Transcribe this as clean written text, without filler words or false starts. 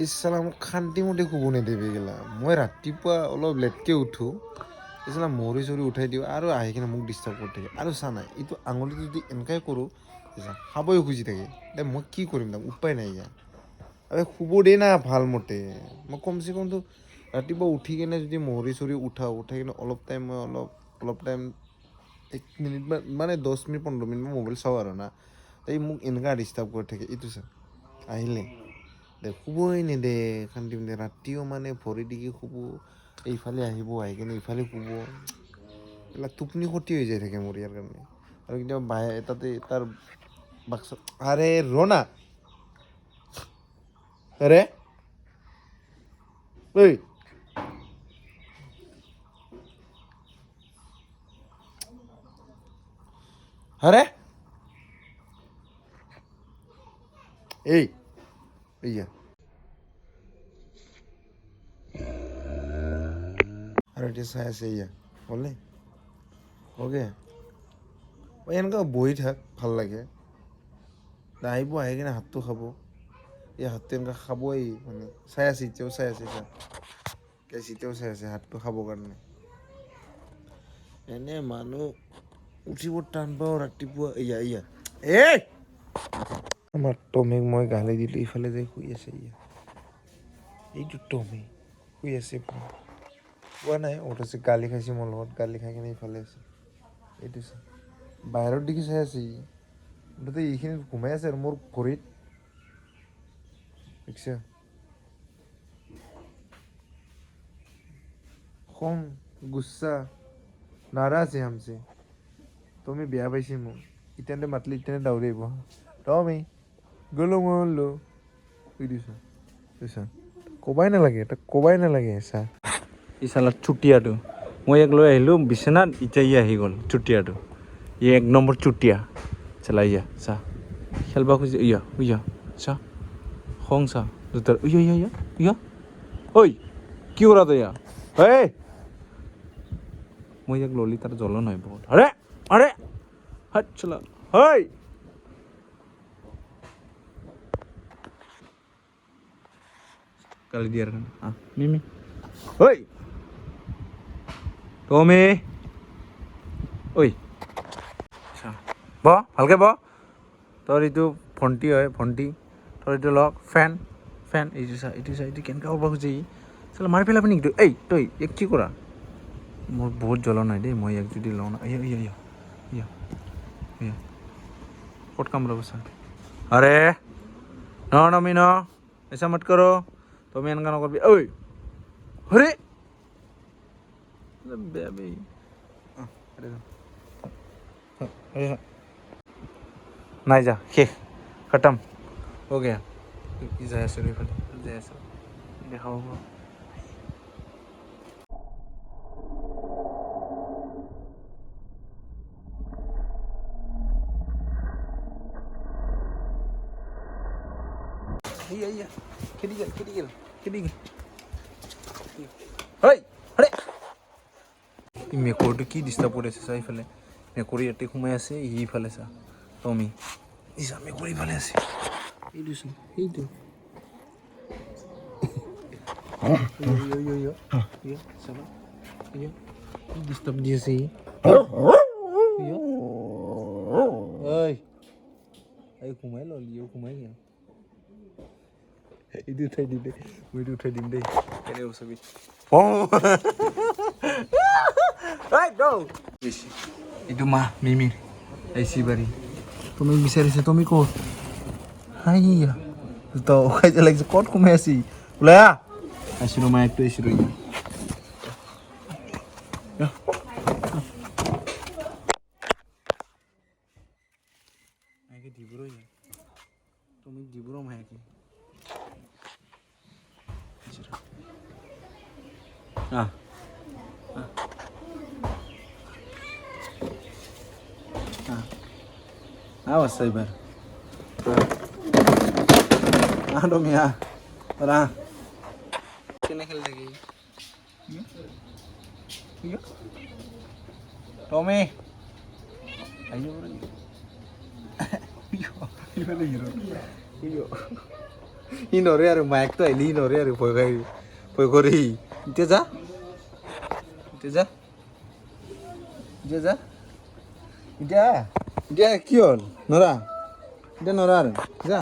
ইছালাম শান্তি মতে শুব নেদেবি গেলা মই ৰাতিপুৱা অলপ লেটকৈ উঠোঁ ইছালাম মৰি চৰি উঠাই দিওঁ আৰু আহি কিনে মোক ডিষ্টাৰ্ব কৰি থাকে আৰু চা নাই এইটো আঙুলিটো যদি এনেকৈ কৰোঁ খাবই খুজি থাকে দে মই কি কৰিম তাক উপায় নাই ইয়াৰ আৰে শুব দেই না ভাল মতে মই কমচে কমতো ৰাতিপুৱা উঠি কিনে যদি মৰি চৰি উঠাই কিনে অলপ টাইম 1 মিনিট মানে 10 মিনিট 15 মিনিট মই মোবাইল চাওঁ আৰু না তাই মোক এনেকুৱা ডিষ্টাৰ্ব কৰি থাকে এইটো চা আহিলে দে শুবই নেদে শান্তি মতে ৰাতিও মানে ভৰি দিকে শুব এইফালে আহিব আহি কিনে ইফালে শুব এইবিলাক টোপনি ক্ষতি হৈ যায় থাকে মোৰ ইয়াৰ কাৰণে আৰু কেতিয়াবা তাতে তাৰ বাক্সা আৰে ৰ না আৰে ঐ আৰে এই ইয়া আৰু এতিয়া চাই আছে ইয়া হ'লে অ'কে এনেকুৱা বহি থাক ভাল লাগে আহিব আহি কিনে হাতটো খাব এই হাতটো এনেকুৱা খাবই মানে চাই আছে এতিয়াও চাই আছে চা এতিয়াও চাই আছে হাতটো খাবৰ কাৰণে এনে মানুহ উঠিব টান পাওঁ ৰাতিপুৱা ইয়া এই আমাৰ টমিক মই গালি দিলোঁ ইফালে যাই শুই আছে ইয়া এইটো টমি শুই আছে পোৱা নাই অথচ গালি খাইছে মোৰ লগত গালি খাই কিনে ইফালে আছে এইটো চা বাহিৰৰ দিশে চাই আছে মুঠতে এইখিনিত ঘুমাই আছে আৰু মোৰ ভৰিত দেখিছা খং গুচ্ছা নাৰাজ হে হামছে তুমি বেয়া পাইছে মোক ইতেনে মাতলি ইতেনে দাউৰি আহিব টমি গ'লো মলো শুই দিছা বুজিছা ক'বাই নালাগে চা ই চালাত চুতীয়াটো মই ইয়াক লৈ আহিলোঁ বিচনাত এতিয়া ই আহি গ'ল চুতীয়াটো ই 1 নম্বৰ চুতীয়া চালা ইয়া চা খেলবা খুজি ইয়া চা খং চা দুটাৰ ইয়া ঐ কি কৰা তই ইয়া এই মই ইয়াক ললি তাৰ জ্বলন হয় বহুত আৰে হাত চলা ঐ গালি দিয়াৰ কাৰণে মিমি ঐ টমি ঐ চা ভালকে তোৰ এইটো ভণ্টি হয় ভণ্টি তোৰ এইটো লগ ফেন এইটো চা এইটো কেনেকৈ কৰিব খুজি চালা মাৰি পেলাবি নেকি এই তই ইয়াক কি কৰা মোৰ বহুত জ্বলন হয় দেই মই ইয়াক যদি লওঁ না ইয়া ক'ত কামৰাব চা আৰে নমি ন এচা মত কৰো তুমি এনেকুৱা নকৰবি ঐ হৰে বেয়া নাই যা শেষ খতম হৈ গয়া যাই আছোঁ এইফালে যাই আছোঁ দেখাব ইয়া খেদি গেল মেকুৰীটো কি ডিষ্টাৰ্ব কৰি আছে চা ইফালে মেকুৰী ইয়াতে সোমাই আছে ইফালে চা টমি চা মেকুৰী ইফালে আছে এইটো চা সেইটো চাবা কি ডিষ্টাৰ্ব দি আছে সোমাই সোমাই গেল এইটো উঠাই দিম দেই মইটো উঠাই দিম দেই কেনেকৈ চাবি এইটো মা মিমিৰ আইচি বাৰী তুমি বিচাৰিছা তুমি ক'ত হাইয়া তো খাই লাগিছে ক'ত সোমাই আছি ওলাই আছিলো মা একটু আছিলো দিবরই তুমি দিবরো মায়াকে awas Ibar dong ya orang kena khel lagi iya Tommy ayo bro iyo lagi bro iyo ই নৰে আৰু মায়েকটো আহিলি ই নৰে আৰু ভয় কৰি এতিয়া যা এতিয়া যা এতিয়া কি হ'ল নৰা এতিয়া নৰা আৰু যা